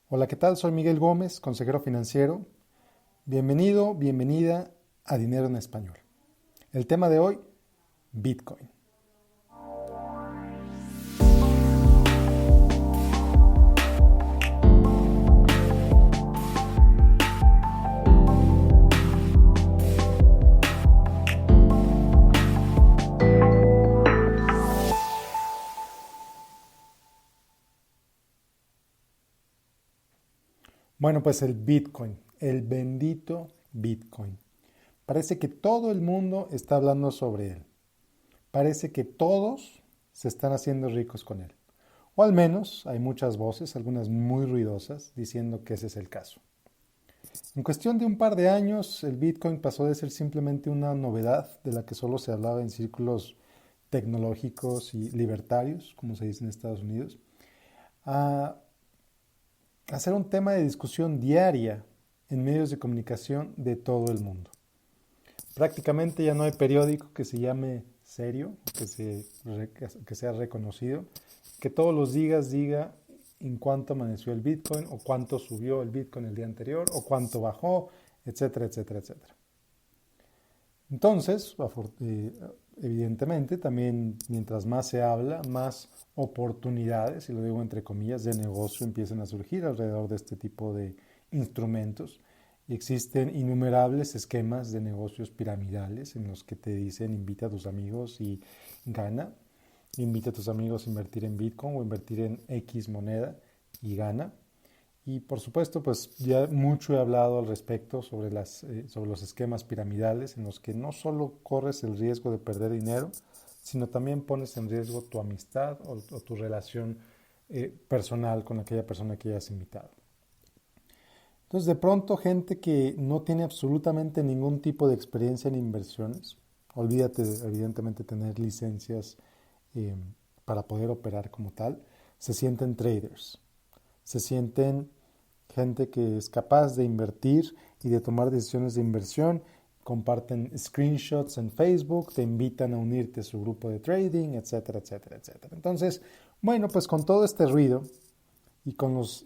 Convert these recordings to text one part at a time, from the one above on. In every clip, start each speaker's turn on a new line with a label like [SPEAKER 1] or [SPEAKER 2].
[SPEAKER 1] Hola, ¿qué tal? Soy Miguel Gómez, consejero financiero. Bienvenido, bienvenida a Dinero en Español. El tema de hoy, Bitcoin. Bueno, pues el Bitcoin, el bendito Bitcoin. Parece que todo el mundo está hablando sobre él. Parece que todos se están haciendo ricos con él. O al menos hay muchas voces, algunas muy ruidosas, diciendo que ese es el caso. En cuestión de un par de años, el Bitcoin pasó de ser simplemente una novedad de la que solo se hablaba en círculos tecnológicos y libertarios, como se dice en Estados Unidos, a ser un tema de discusión diaria en medios de comunicación de todo el mundo. Prácticamente ya no hay periódico que se llame serio, que sea reconocido, que todos los días diga en cuánto amaneció el Bitcoin, o cuánto subió el Bitcoin el día anterior, o cuánto bajó, etcétera, etcétera, etcétera. Entonces, evidentemente, también mientras más se habla, más oportunidades, y lo digo entre comillas, de negocio empiezan a surgir alrededor de este tipo de instrumentos. Y existen innumerables esquemas de negocios piramidales en los que te dicen invita a tus amigos y gana, invita a tus amigos a invertir en Bitcoin o invertir en X moneda y gana. Y por supuesto, pues ya mucho he hablado al respecto sobre los esquemas piramidales en los que no solo corres el riesgo de perder dinero, sino también pones en riesgo tu amistad o tu relación personal con aquella persona que hayas invitado. Entonces, de pronto, gente que no tiene absolutamente ningún tipo de experiencia en inversiones, olvídate evidentemente tener licencias eh, para poder operar como tal, se sienten traders, se sienten gente que es capaz de invertir y de tomar decisiones de inversión, comparten screenshots en Facebook, te invitan a unirte a su grupo de trading, etcétera, etcétera, etcétera. Entonces, bueno, pues con todo este ruido y con los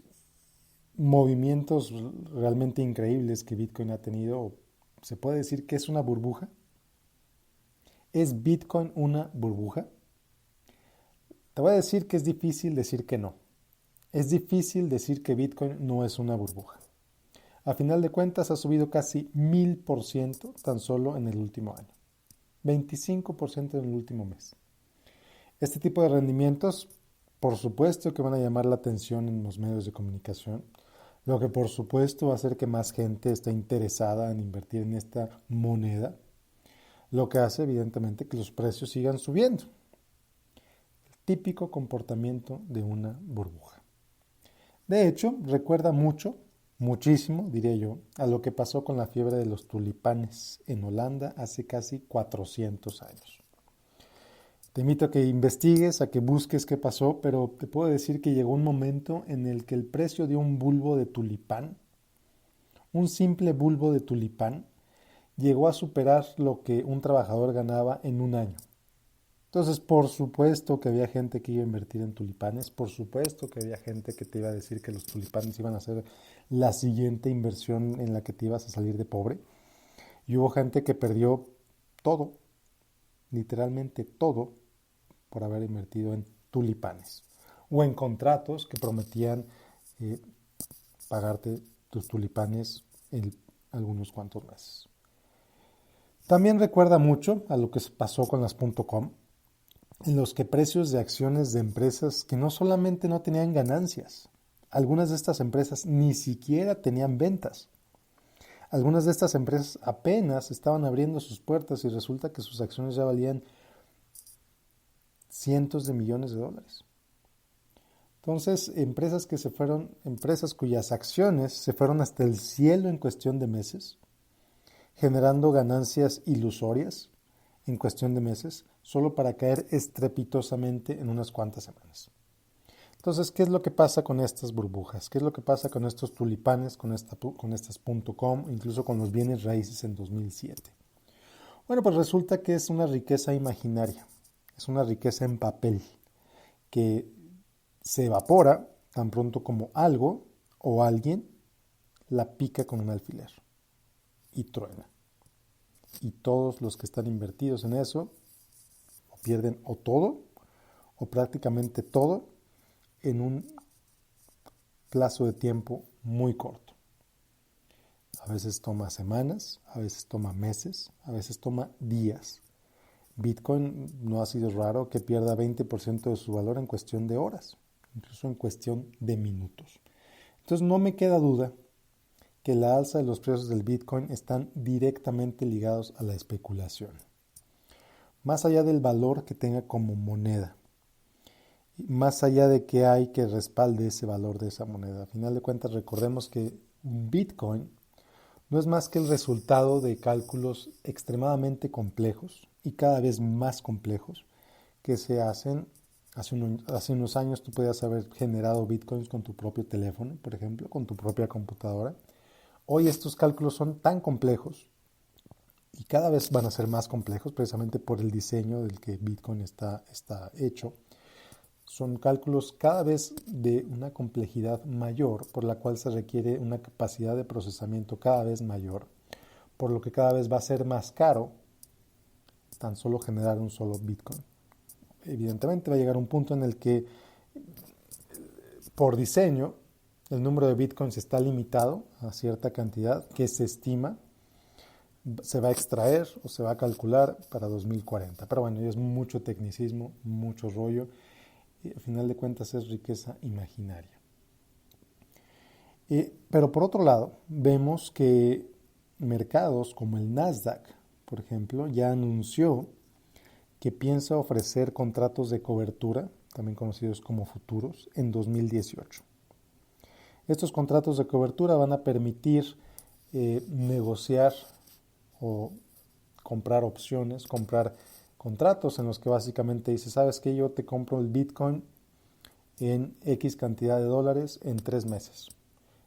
[SPEAKER 1] movimientos realmente increíbles que Bitcoin ha tenido, se puede decir que es una burbuja. ¿Es Bitcoin una burbuja? Te voy a decir que es difícil decir que no. Es difícil decir que Bitcoin no es una burbuja. A final de cuentas ha subido casi 1000% tan solo en el último año. 25% en el último mes. Este tipo de rendimientos, por supuesto que van a llamar la atención en los medios de comunicación, lo que por supuesto va a hacer que más gente esté interesada en invertir en esta moneda, lo que hace evidentemente que los precios sigan subiendo. El típico comportamiento de una burbuja. De hecho, recuerda muchísimo, diría yo, a lo que pasó con la fiebre de los tulipanes en Holanda hace casi 400 años. Te invito a que investigues, a que busques qué pasó, pero te puedo decir que llegó un momento en el que el precio de un bulbo de tulipán, un simple bulbo de tulipán, llegó a superar lo que un trabajador ganaba en un año. Entonces, por supuesto que había gente que iba a invertir en tulipanes, por supuesto que había gente que te iba a decir que los tulipanes iban a ser la siguiente inversión en la que te ibas a salir de pobre. Y hubo gente que perdió todo, literalmente todo, por haber invertido en tulipanes o en contratos que prometían eh, pagarte tus tulipanes en algunos cuantos meses. También recuerda mucho a lo que pasó con las .com, en los que precios de acciones de empresas que no solamente no tenían ganancias, algunas de estas empresas ni siquiera tenían ventas. Algunas de estas empresas apenas estaban abriendo sus puertas y resulta que sus acciones ya valían cientos de millones de dólares. Entonces, empresas cuyas acciones se fueron hasta el cielo en cuestión de meses, generando ganancias ilusorias en cuestión de meses, solo para caer estrepitosamente en unas cuantas semanas. Entonces, ¿qué es lo que pasa con estas burbujas? ¿Qué es lo que pasa con estos tulipanes, con estas .com, incluso con los bienes raíces en 2007? Bueno, pues resulta que es una riqueza imaginaria, es una riqueza en papel, que se evapora tan pronto como algo o alguien la pica con un alfiler y truena. Y todos los que están invertidos en eso o pierden o todo o prácticamente todo en un plazo de tiempo muy corto. A veces toma semanas, a veces toma meses, a veces toma días. Bitcoin no ha sido raro que pierda 20% de su valor en cuestión de horas, incluso en cuestión de minutos. Entonces no me queda duda que la alza de los precios del Bitcoin están directamente ligados a la especulación. Más allá del valor que tenga como moneda, más allá de que hay que respalde ese valor de esa moneda. A final de cuentas, recordemos que Bitcoin no es más que el resultado de cálculos extremadamente complejos y cada vez más complejos que se hacen. Hace unos años tú podías haber generado Bitcoins con tu propio teléfono, por ejemplo, con tu propia computadora. Hoy estos cálculos son tan complejos y cada vez van a ser más complejos precisamente por el diseño del que Bitcoin está hecho. Son cálculos cada vez de una complejidad mayor, por la cual se requiere una capacidad de procesamiento cada vez mayor, por lo que cada vez va a ser más caro tan solo generar un solo Bitcoin. Evidentemente va a llegar un punto en el que, por diseño, el número de Bitcoins está limitado a cierta cantidad que se estima se va a extraer o se va a calcular para 2040. Pero bueno, es mucho tecnicismo, mucho rollo. Y al final de cuentas es riqueza imaginaria. Pero por otro lado, vemos que mercados como el Nasdaq, por ejemplo, ya anunció que piensa ofrecer contratos de cobertura, también conocidos como futuros, en 2018. Estos contratos de cobertura van a permitir negociar o comprar opciones, comprar contratos en los que básicamente dice, ¿sabes qué? Yo te compro el Bitcoin en X cantidad de dólares en 3 meses.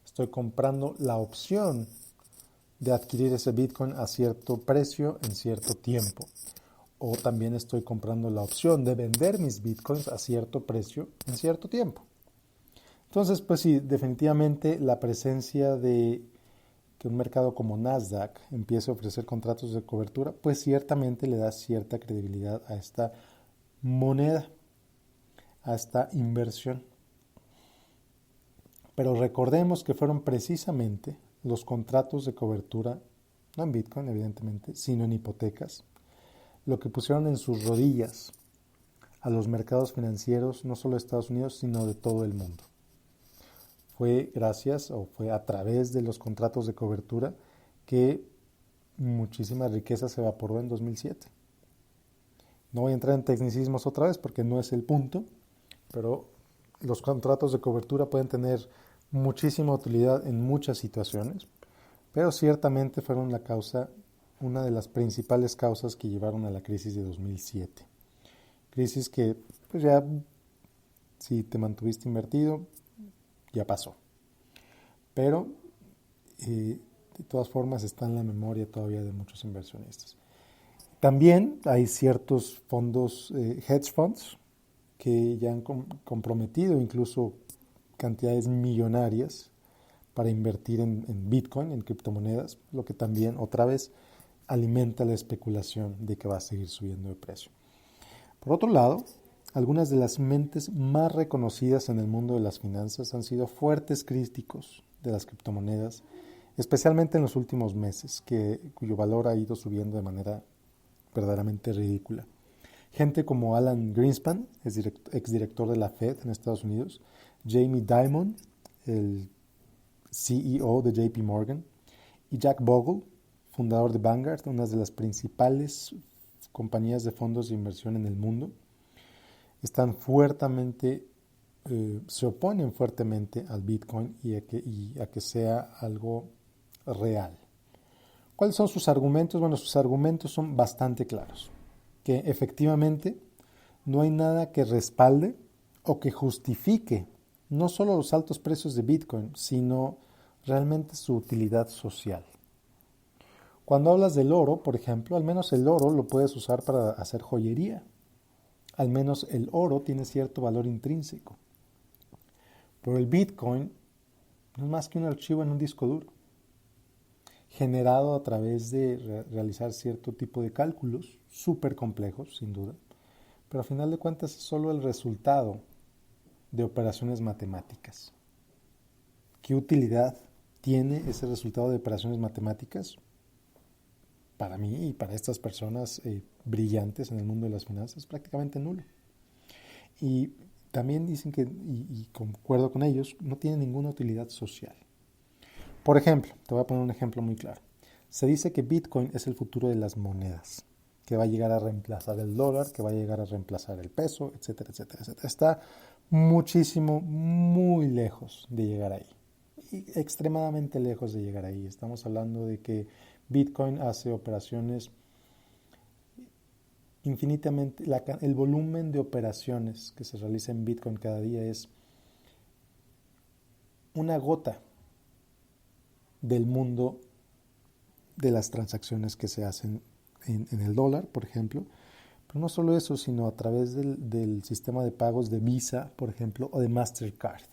[SPEAKER 1] Estoy comprando la opción de adquirir ese Bitcoin a cierto precio en cierto tiempo. O también estoy comprando la opción de vender mis Bitcoins a cierto precio en cierto tiempo. Entonces, pues sí, definitivamente la presencia de que un mercado como Nasdaq empiece a ofrecer contratos de cobertura, pues ciertamente le da cierta credibilidad a esta moneda, a esta inversión. Pero recordemos que fueron precisamente los contratos de cobertura, no en Bitcoin evidentemente, sino en hipotecas, lo que pusieron en sus rodillas a los mercados financieros, no solo de Estados Unidos, sino de todo el mundo. Fue gracias o fue a través de los contratos de cobertura que muchísima riqueza se evaporó en 2007. No voy a entrar en tecnicismos otra vez porque no es el punto, pero los contratos de cobertura pueden tener muchísima utilidad en muchas situaciones, pero ciertamente fueron la causa, una de las principales causas que llevaron a la crisis de 2007. Crisis que, pues ya, si te mantuviste invertido, ya pasó. Pero, de todas formas, está en la memoria todavía de muchos inversionistas. También hay ciertos fondos, hedge funds, que ya han comprometido incluso cantidades millonarias para invertir en Bitcoin, en criptomonedas, lo que también otra vez alimenta la especulación de que va a seguir subiendo de precio. Por otro lado, algunas de las mentes más reconocidas en el mundo de las finanzas han sido fuertes críticos de las criptomonedas, especialmente en los últimos meses, cuyo valor ha ido subiendo de manera verdaderamente ridícula. Gente como Alan Greenspan, exdirector de la Fed en Estados Unidos, Jamie Dimon, el CEO de JP Morgan, y Jack Bogle, fundador de Vanguard, una de las principales compañías de fondos de inversión en el mundo, están fuertemente, se oponen fuertemente al Bitcoin y a que sea algo real. ¿Cuáles son sus argumentos? Bueno, sus argumentos son bastante claros, que efectivamente no hay nada que respalde o que justifique no solo los altos precios de Bitcoin, sino realmente su utilidad social. Cuando hablas del oro, por ejemplo, al menos el oro lo puedes usar para hacer joyería. Al menos el oro tiene cierto valor intrínseco. Pero el Bitcoin no es más que un archivo en un disco duro, generado a través de realizar cierto tipo de cálculos, súper complejos, sin duda, pero a final de cuentas es solo el resultado de operaciones matemáticas. ¿Qué utilidad tiene ese resultado de operaciones matemáticas? Para mí y para estas personas brillantes en el mundo de las finanzas, prácticamente nulo. Y también dicen que, y concuerdo con ellos, no tiene ninguna utilidad social. Por ejemplo, te voy a poner un ejemplo muy claro. Se dice que Bitcoin es el futuro de las monedas, que va a llegar a reemplazar el dólar, que va a llegar a reemplazar el peso, etcétera, etcétera, etcétera. Está muchísimo, muy lejos de llegar ahí. Y extremadamente lejos de llegar ahí. Estamos hablando de que Bitcoin hace operaciones infinitamente, el volumen de operaciones que se realiza en Bitcoin cada día es una gota del mundo de las transacciones que se hacen en el dólar, por ejemplo. Pero no solo eso, sino a través del sistema de pagos de Visa, por ejemplo, o de Mastercard.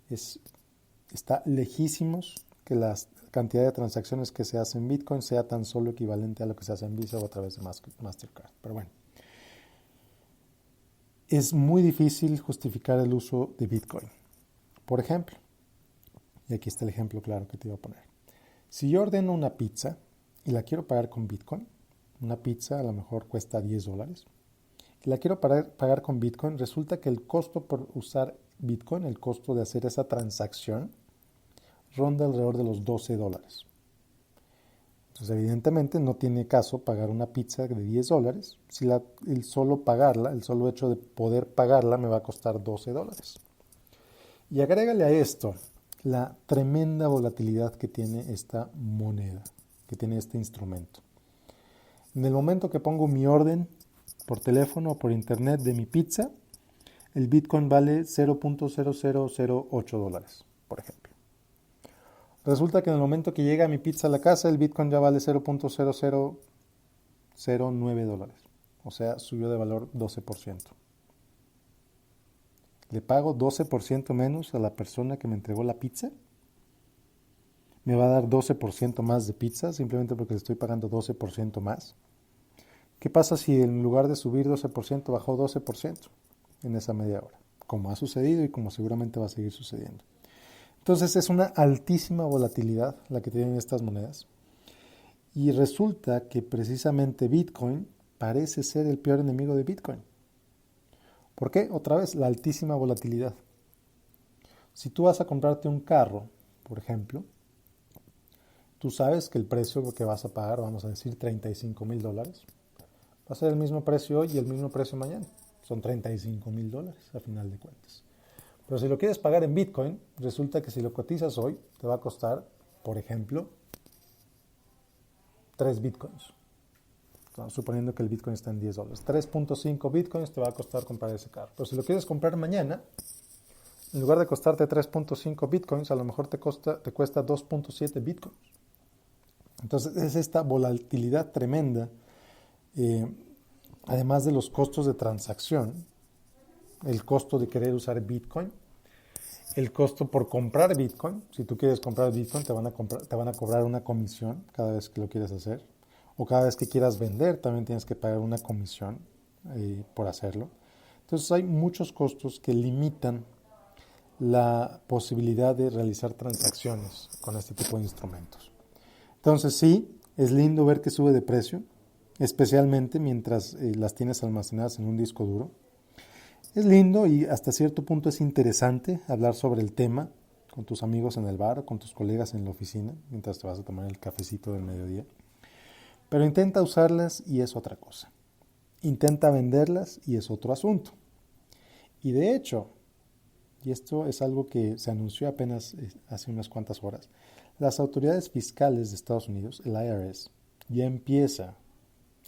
[SPEAKER 1] Está lejísimos que la cantidad de transacciones que se hacen en Bitcoin sea tan solo equivalente a lo que se hace en Visa o a través de Mastercard. Pero bueno, es muy difícil justificar el uso de Bitcoin. Por ejemplo, y aquí está el ejemplo claro que te iba a poner. Si yo ordeno una pizza y la quiero pagar con Bitcoin, una pizza a lo mejor cuesta $10, y la quiero pagar con Bitcoin, resulta que el costo por usar Bitcoin, el costo de hacer esa transacción, ronda alrededor de los $12. Entonces, evidentemente, no tiene caso pagar una pizza de $10 si el solo hecho de poder pagarla me va a costar $12. Y agrégale a esto la tremenda volatilidad que tiene esta moneda, que tiene este instrumento. En el momento que pongo mi orden por teléfono o por internet de mi pizza, el Bitcoin vale $0.0008, por ejemplo. Resulta que en el momento que llega mi pizza a la casa, el Bitcoin ya vale $0.0009. O sea, subió de valor 12%. Le pago 12% menos a la persona que me entregó la pizza. Me va a dar 12% más de pizza simplemente porque le estoy pagando 12% más. ¿Qué pasa si en lugar de subir 12% bajó 12% en esa media hora? Como ha sucedido y como seguramente va a seguir sucediendo. Entonces es una altísima volatilidad la que tienen estas monedas. Y resulta que precisamente Bitcoin parece ser el peor enemigo de Bitcoin. ¿Por qué? Otra vez, la altísima volatilidad. Si tú vas a comprarte un carro, por ejemplo, tú sabes que el precio que vas a pagar, vamos a decir $35,000, va a ser el mismo precio hoy y el mismo precio mañana. Son $35,000 a final de cuentas. Pero si lo quieres pagar en Bitcoin, resulta que si lo cotizas hoy, te va a costar, por ejemplo, 3 Bitcoins. Suponiendo que el Bitcoin está en $10. 3.5 Bitcoins te va a costar comprar ese carro. Pero si lo quieres comprar mañana, en lugar de costarte 3.5 Bitcoins, a lo mejor te cuesta 2.7 Bitcoins. Entonces es esta volatilidad tremenda, además de los costos de transacción, el costo de querer usar Bitcoin, el costo por comprar Bitcoin. Si tú quieres comprar Bitcoin, te van a cobrar una comisión cada vez que lo quieres hacer. O cada vez que quieras vender, también tienes que pagar una comisión por hacerlo. Entonces hay muchos costos que limitan la posibilidad de realizar transacciones con este tipo de instrumentos. Entonces sí, es lindo ver que sube de precio, especialmente mientras las tienes almacenadas en un disco duro. Es lindo y hasta cierto punto es interesante hablar sobre el tema con tus amigos en el bar o con tus colegas en la oficina mientras te vas a tomar el cafecito del mediodía. Pero intenta usarlas y es otra cosa. Intenta venderlas y es otro asunto. Y de hecho, y esto es algo que se anunció apenas hace unas cuantas horas, las autoridades fiscales de Estados Unidos, el IRS, ya empieza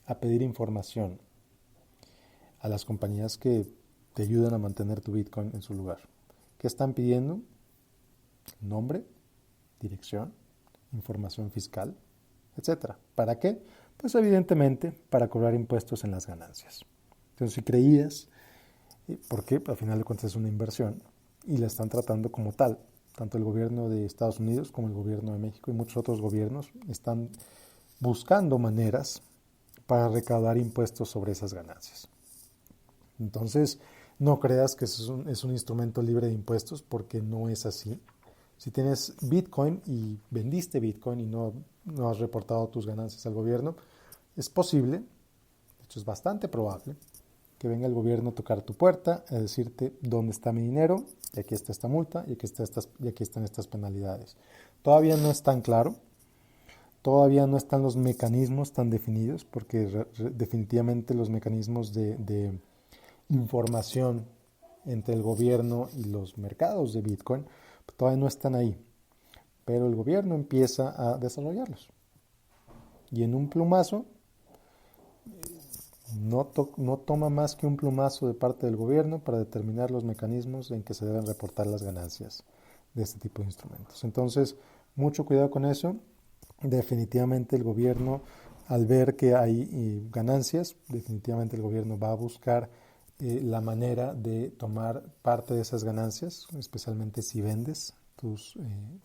[SPEAKER 1] a pedir información a las compañías que te ayudan a mantener tu Bitcoin en su lugar. ¿Qué están pidiendo? Nombre, dirección, información fiscal, etcétera. ¿Para qué? Pues evidentemente para cobrar impuestos en las ganancias. Entonces si creías, porque al final de cuentas es una inversión y la están tratando como tal, tanto el gobierno de Estados Unidos como el gobierno de México y muchos otros gobiernos están buscando maneras para recaudar impuestos sobre esas ganancias. Entonces, no creas que es un instrumento libre de impuestos, porque no es así. Si tienes Bitcoin y vendiste Bitcoin y no has reportado tus ganancias al gobierno, es posible, de hecho es bastante probable, que venga el gobierno a tocar tu puerta, a decirte dónde está mi dinero, y aquí está esta multa, y aquí están estas penalidades. Todavía no es tan claro, todavía no están los mecanismos tan definidos, porque definitivamente los mecanismos de información entre el gobierno y los mercados de Bitcoin todavía no están ahí, pero el gobierno empieza a desarrollarlos. Y en un plumazo, no toma más que un plumazo de parte del gobierno para determinar los mecanismos en que se deben reportar las ganancias de este tipo de instrumentos. Entonces, mucho cuidado con eso. Definitivamente el gobierno, al ver que hay ganancias, definitivamente el gobierno va a buscar la manera de tomar parte de esas ganancias, especialmente si vendes tus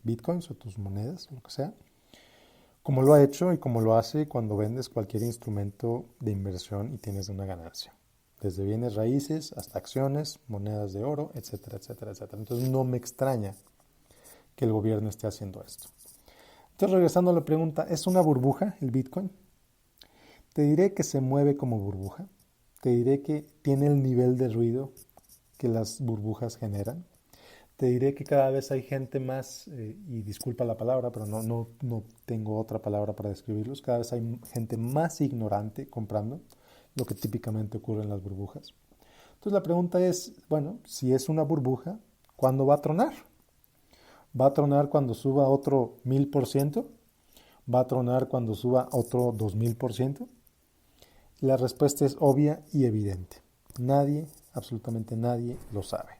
[SPEAKER 1] bitcoins o tus monedas, o lo que sea, como lo ha hecho y como lo hace cuando vendes cualquier instrumento de inversión y tienes una ganancia, desde bienes raíces hasta acciones, monedas de oro, etcétera, etcétera, etcétera. Entonces no me extraña que el gobierno esté haciendo esto. Entonces, regresando a la pregunta, ¿es una burbuja el Bitcoin? Te diré que se mueve como burbuja. Te diré que tiene el nivel de ruido que las burbujas generan. Te diré que cada vez hay gente más, y disculpa la palabra, pero no tengo otra palabra para describirlos, cada vez hay gente más ignorante comprando, lo que típicamente ocurre en las burbujas. Entonces la pregunta es, bueno, si es una burbuja, ¿cuándo va a tronar? ¿Va a tronar cuando suba otro 1000%? ¿Va a tronar cuando suba otro 2000%? La respuesta es obvia y evidente. Nadie, absolutamente nadie, lo sabe.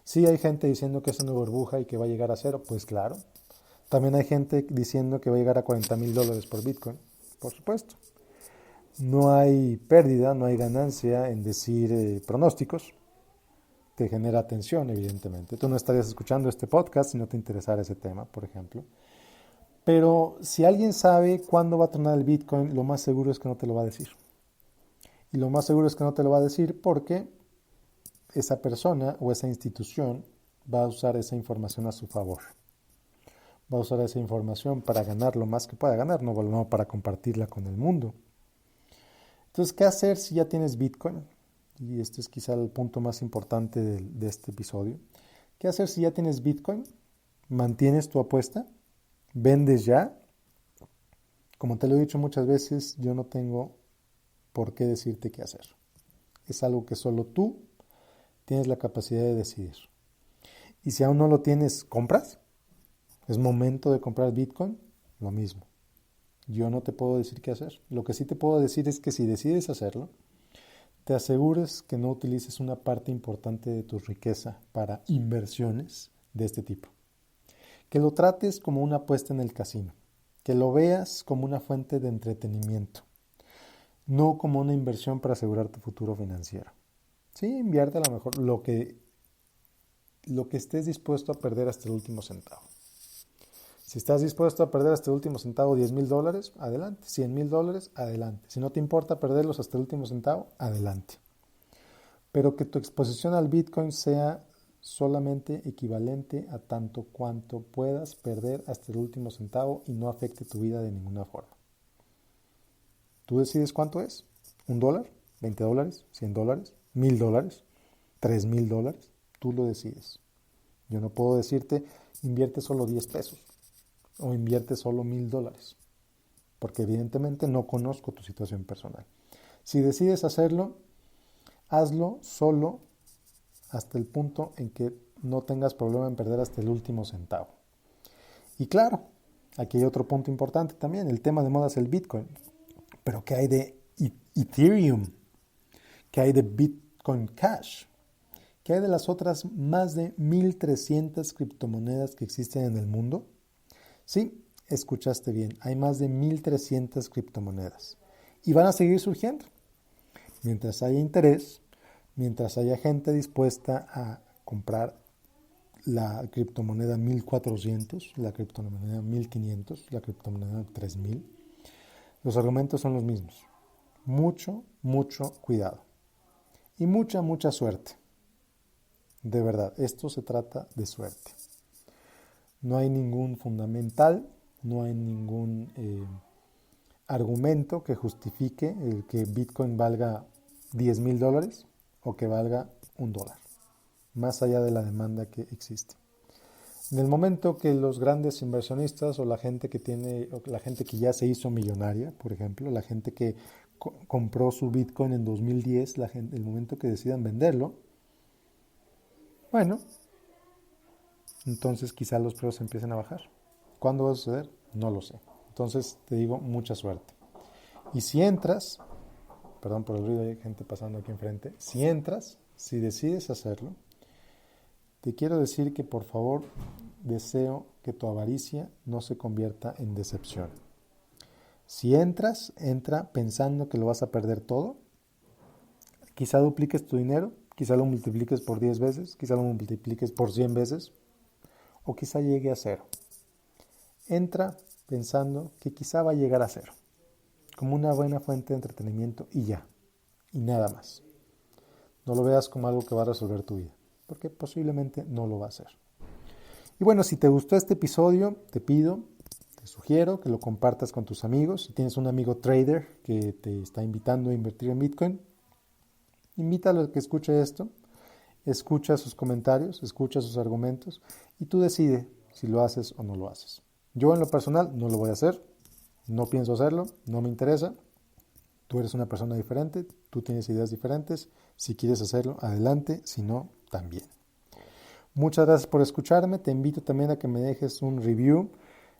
[SPEAKER 1] Sí hay gente diciendo que es una burbuja y que va a llegar a cero, pues claro. También hay gente diciendo que va a llegar a $40,000 por Bitcoin, por supuesto. No hay pérdida, no hay ganancia en decir pronósticos. Te genera tensión, evidentemente. Tú no estarías escuchando este podcast si no te interesara ese tema, por ejemplo. Pero si alguien sabe cuándo va a tronar el Bitcoin, lo más seguro es que no te lo va a decir. Y lo más seguro es que no te lo va a decir porque esa persona o esa institución va a usar esa información a su favor. Va a usar esa información para ganar lo más que pueda ganar, no para compartirla con el mundo. Entonces, ¿qué hacer si ya tienes Bitcoin? Y este es quizá el punto más importante de este episodio. ¿Qué hacer si ya tienes Bitcoin? ¿Mantienes tu apuesta? ¿Vendes ya? Como te lo he dicho muchas veces, yo no tengo por qué decirte qué hacer. Es algo que solo tú tienes la capacidad de decidir. Y si aún no lo tienes, ¿compras? ¿Es momento de comprar Bitcoin? Lo mismo. Yo no te puedo decir qué hacer. Lo que sí te puedo decir es que si decides hacerlo, te asegures que no utilices una parte importante de tu riqueza para inversiones de este tipo. Que lo trates como una apuesta en el casino. Que lo veas como una fuente de entretenimiento. No como una inversión para asegurar tu futuro financiero. Sí, invierte a lo mejor lo que estés dispuesto a perder hasta el último centavo. Si estás dispuesto a perder hasta el último centavo $10,000, adelante. $100,000, adelante. Si no te importa perderlos hasta el último centavo, adelante. Pero que tu exposición al Bitcoin sea solamente equivalente a tanto cuanto puedas perder hasta el último centavo y no afecte tu vida de ninguna forma. Tú decides cuánto es. $1, $20, $100, $1,000, $3,000. Tú lo decides. Yo no puedo decirte invierte solo 10 pesos o invierte solo $1,000, porque evidentemente no conozco tu situación personal. Si decides hacerlo, hazlo solo hasta el punto en que no tengas problema en perder hasta el último centavo. Y claro, aquí hay otro punto importante también. El tema de moda es el Bitcoin. Pero ¿qué hay de Ethereum? ¿Qué hay de Bitcoin Cash? ¿Qué hay de las otras más de 1,300 criptomonedas que existen en el mundo? Sí, escuchaste bien. Hay más de 1,300 criptomonedas. Y van a seguir surgiendo. Mientras haya interés, mientras haya gente dispuesta a comprar la criptomoneda 1400, la criptomoneda 1500, la criptomoneda 3000. Los argumentos son los mismos. Mucho, mucho cuidado. Y mucha, mucha suerte. De verdad, esto se trata de suerte. No hay ningún fundamental, no hay ningún argumento que justifique el que Bitcoin valga $10,000 o que valga $1, más allá de la demanda que existe. En el momento que los grandes inversionistas o la gente que ya se hizo millonaria, por ejemplo, la gente que compró su Bitcoin en 2010, el momento que decidan venderlo, bueno, entonces quizá los precios empiecen a bajar. ¿Cuándo va a suceder? No lo sé. Entonces te digo, mucha suerte. Y si entras, perdón por el ruido, hay gente pasando aquí enfrente, si decides hacerlo, te quiero decir que por favor deseo que tu avaricia no se convierta en decepción. Si entra pensando que lo vas a perder todo. Quizá dupliques tu dinero, quizá lo multipliques por 10 veces, quizá lo multipliques por 100 veces, o quizá llegue a cero. Entra pensando que quizá va a llegar a cero, como una buena fuente de entretenimiento y ya, y nada más. No lo veas como algo que va a resolver tu vida, porque posiblemente no lo va a hacer. Y bueno, si te gustó este episodio, te sugiero que lo compartas con tus amigos. Si tienes un amigo trader que te está invitando a invertir en Bitcoin, invítalo a que escuche esto, escucha sus comentarios, escucha sus argumentos y tú decides si lo haces o no lo haces. Yo en lo personal no lo voy a hacer, no pienso hacerlo, no me interesa. Tú eres una persona diferente, tú tienes ideas diferentes. Si quieres hacerlo, adelante, si no, también. Muchas gracias por escucharme. Te invito también a que me dejes un review,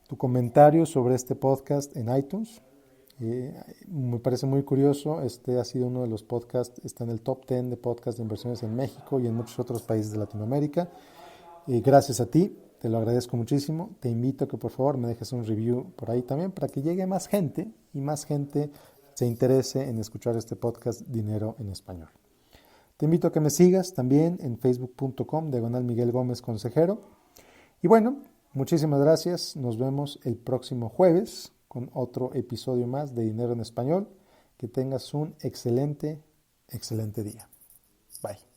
[SPEAKER 1] tu comentario sobre este podcast en iTunes. Me parece muy curioso, este ha sido uno de los podcasts, está en el top 10 de podcasts de inversiones en México y en muchos otros países de Latinoamérica. Gracias a ti, te lo agradezco muchísimo. Te invito a que por favor me dejes un review por ahí también para que llegue más gente y más gente se interese en escuchar este podcast Dinero en Español. Te invito a que me sigas también en facebook.com/Miguel Gómez Consejero. Y bueno, muchísimas gracias. Nos vemos el próximo jueves con otro episodio más de Dinero en Español. Que tengas un excelente día. Bye.